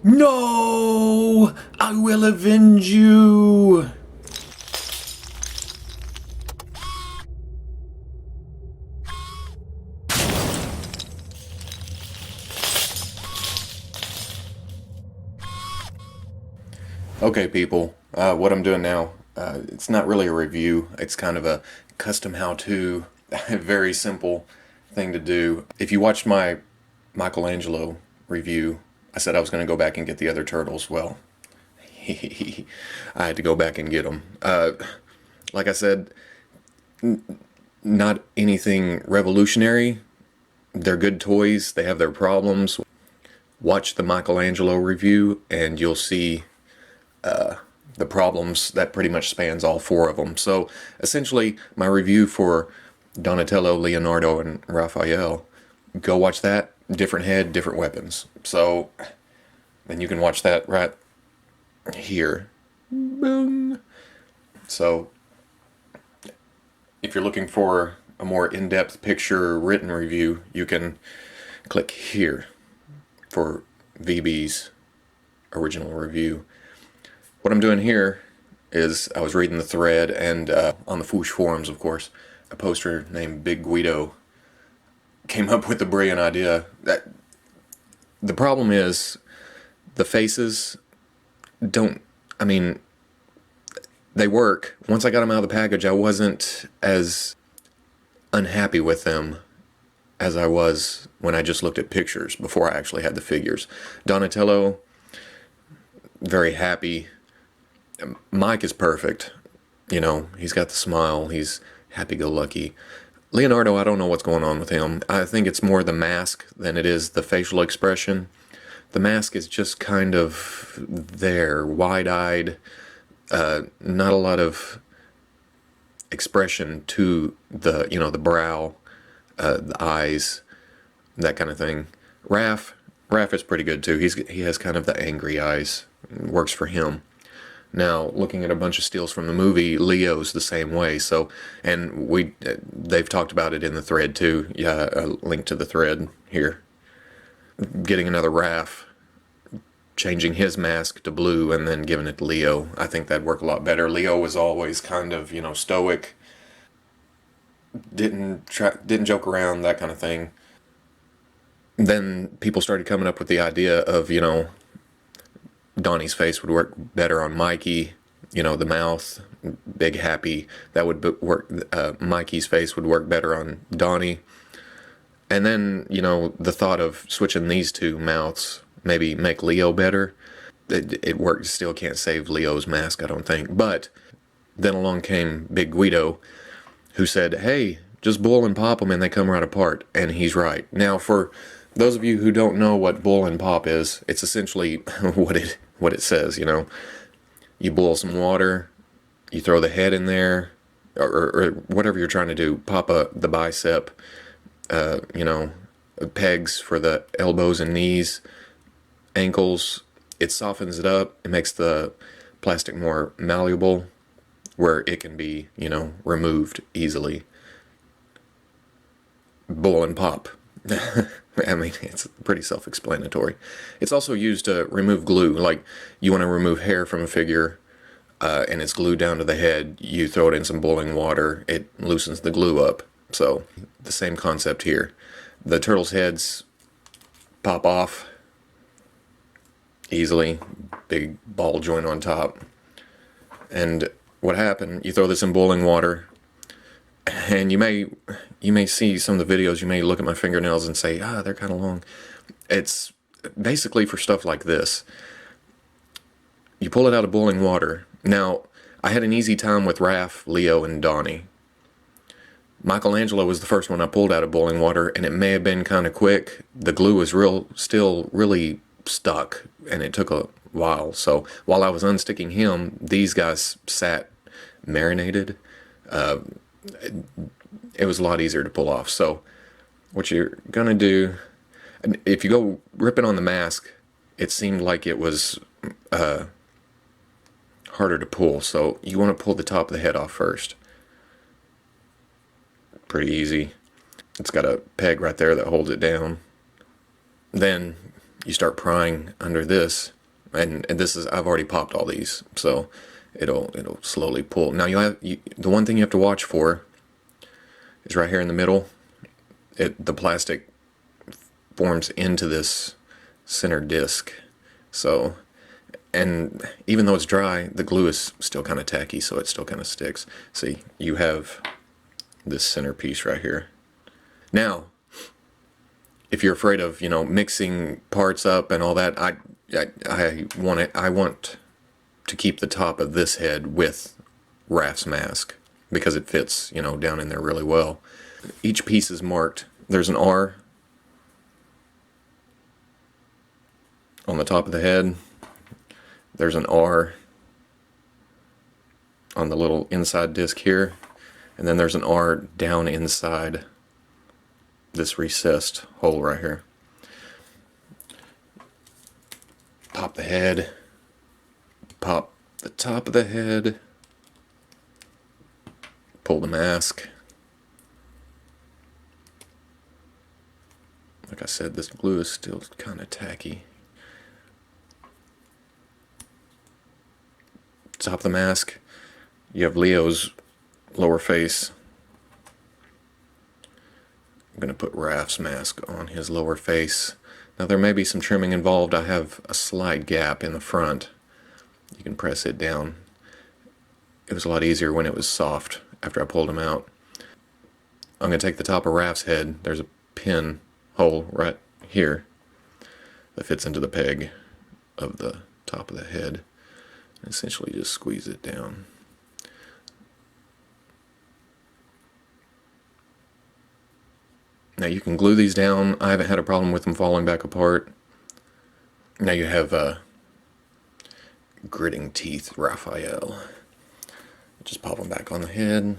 No! I will avenge you! Okay, people, what I'm doing now, it's not really a review. It's kind of a custom how-to, very simple thing to do. If you watched my Michelangelo review, I said I was going to go back and get the other turtles. Well, I had to go back and get them. Like I said, not anything revolutionary. They're good toys. They have their problems. Watch the Michelangelo review and you'll see the problems that pretty much spans all four of them. So essentially, my review for Donatello, Leonardo, and Raphael, go watch that. Different head, different weapons. So then you can watch that right here. Boom. So if you're looking for a more in-depth picture written review, you can click here for VB's original review. What I'm doing here is I was reading the thread, and on the Fwoosh forums, of course, a poster named Big Guido came up with the brilliant idea that the problem is the faces don't, I mean, they work. Once I got them out of the package, I wasn't as unhappy with them as I was when I just looked at pictures before I actually had the figures. Donatello, very happy. Mike is perfect. You know, he's got the smile. He's happy-go-lucky. Leonardo, I don't know what's going on with him. I think it's more the mask than it is the facial expression. The mask is just kind of there, wide-eyed, not a lot of expression to the, you know, the brow, the eyes, that kind of thing. Raph is pretty good too. He has kind of the angry eyes. It works for him. Now, looking at a bunch of steals from the movie, Leo's the same way. So, and they've talked about it in the thread too. Yeah, a link to the thread here. Getting another Raph, changing his mask to blue, and then giving it to Leo. I think that'd work a lot better. Leo was always kind of, you know, stoic. Didn't joke around, that kind of thing. Then people started coming up with the idea of, you know, Donnie's face would work better on Mikey, you know, the mouth, big happy. That would work. Mikey's face would work better on Donnie. And then, you know, the thought of switching these two mouths, maybe make Leo better. It worked. Still can't save Leo's mask, I don't think. But then along came Big Guido, who said, hey, just boil and pop them and they come right apart. And he's right. Now, for those of you who don't know what boil and pop is, it's essentially what it says, you know. You boil some water, you throw the head in there, or whatever you're trying to do. Pop the bicep, you know, pegs for the elbows and knees, ankles. It softens it up. It makes the plastic more malleable, where it can be, you know, removed easily. Boil and pop. I mean, it's pretty self-explanatory. It's also used to remove glue. Like, you want to remove hair from a figure, and it's glued down to the head. You throw it in some boiling water. It loosens the glue up. So, the same concept here. The turtles' heads pop off easily. Big ball joint on top. And what happened, you throw this in boiling water, and you may see some of the videos, you may look at my fingernails and say, they're kind of long. It's basically for stuff like this. You pull it out of boiling water. Now, I had an easy time with Raph, Leo, and Donnie. Michelangelo was the first one I pulled out of boiling water, and it may have been kind of quick. The glue was still really stuck, and it took a while. So while I was unsticking him, these guys sat marinated. It was a lot easier to pull off. So what you're gonna do, if you go ripping on the mask, it seemed like it was harder to pull. So you want to pull the top of the head off first. Pretty easy. It's got a peg right there that holds it down. Then you start prying under this, and this is, I've already popped all these, so it'll slowly pull. Now the one thing you have to watch for is right here in the middle. The plastic forms into this center disc, so, and even though it's dry, the glue is still kind of tacky, so it still kind of sticks. See, you have this center piece right here. Now, if you're afraid of, mixing parts up and all that, I want to keep the top of this head with Raph's mask because it fits, down in there really well. Each piece is marked. There's an R on the top of the head. There's an R on the little inside disc here, and then there's an R down inside this recessed hole right here. Pop the head, pop the top of the head, pull the mask. Like I said, this glue is still kind of tacky. Top of the mask, you have Leo's lower face. I'm going to put Raph's mask on his lower face. Now there may be some trimming involved. I have a slight gap in the front. You can press it down. It was a lot easier when it was soft after I pulled him out. I'm going to take the top of Raph's head. There's a pin hole right here that fits into the peg of the top of the head. And essentially just squeeze it down. Now you can glue these down. I haven't had a problem with them falling back apart. Now you have gritting teeth Raphael. Just pop them back on the head.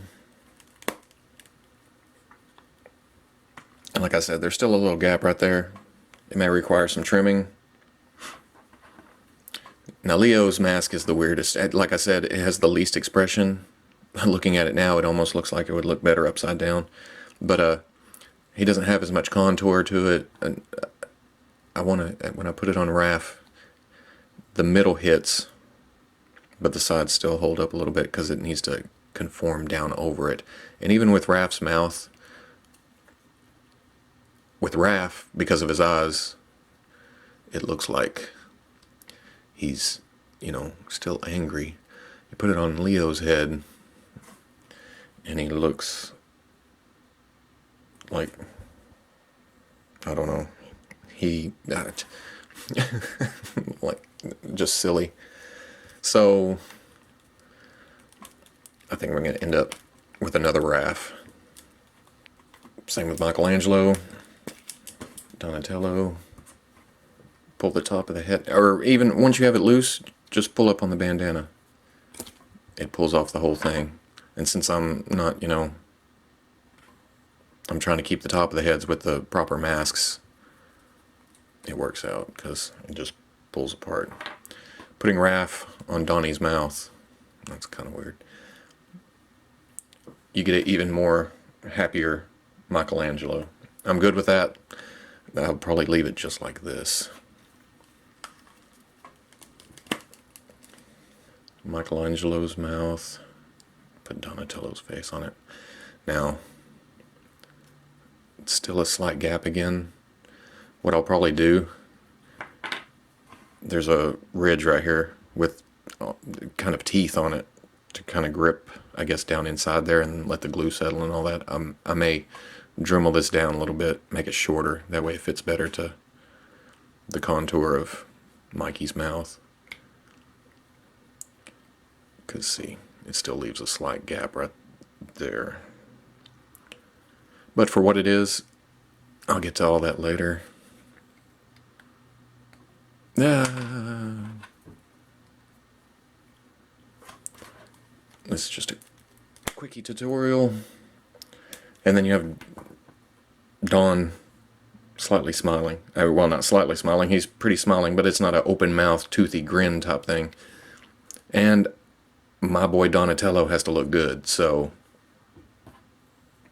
And like I said, there's still a little gap right there. It may require some trimming. Now Leo's mask is the weirdest. Like I said, it has the least expression. Looking at it now, it almost looks like it would look better upside down. But he doesn't have as much contour to it. And when I put it on Raph, the middle hits, but the sides still hold up a little bit because it needs to conform down over it. And even with Raph's mouth, with Raph, because of his eyes, it looks like he's, still angry. You put it on Leo's head, and he looks like, I don't know, like, just silly. So, I think we're going to end up with another Raph. Same with Michelangelo, Donatello. Pull the top of the head, or even once you have it loose, just pull up on the bandana. It pulls off the whole thing. And since I'm not, I'm trying to keep the top of the heads with the proper masks, it works out because it just pulls apart. Putting Raph on Donnie's mouth, that's kind of weird. You get an even more happier Michelangelo. I'm good with that. I'll probably leave it just like this. Michelangelo's mouth. Put Donatello's face on it. Now, it's still a slight gap again. What I'll probably do, there's a ridge right here with kind of teeth on it to kind of grip, I guess, down inside there and let the glue settle and all that. I may Dremel this down a little bit, make it shorter. That way it fits better to the contour of Mikey's mouth. Because, see, it still leaves a slight gap right there. But for what it is, I'll get to all that later. This is just a quickie tutorial. And then you have Don slightly smiling. Well, not slightly smiling, he's pretty smiling, but it's not an open mouth, toothy grin type thing. And my boy Donatello has to look good, so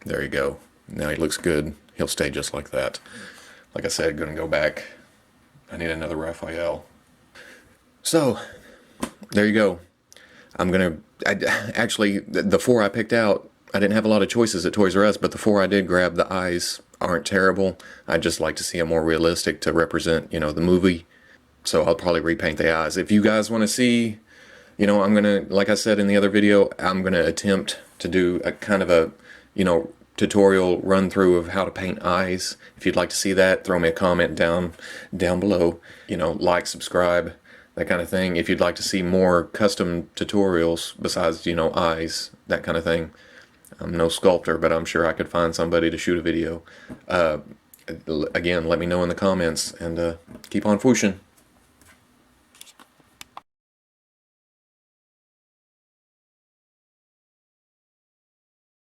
there you go. Now he looks good. He'll stay just like that. Like I said, gonna go back I need another Raphael. So, there you go. Actually, the four I picked out, I didn't have a lot of choices at Toys R Us, but the four I did grab, the eyes aren't terrible. I'd just like to see them more realistic to represent, the movie. So I'll probably repaint the eyes. If you guys want to see, I'm going to, like I said in the other video, I'm going to attempt to do a kind of a, tutorial run through of how to paint eyes. If you'd like to see that, throw me a comment down below. Like, subscribe, that kind of thing. If you'd like to see more custom tutorials besides, eyes, that kind of thing. I'm no sculptor, but I'm sure I could find somebody to shoot a video. Again, let me know in the comments, and keep on fwooshing.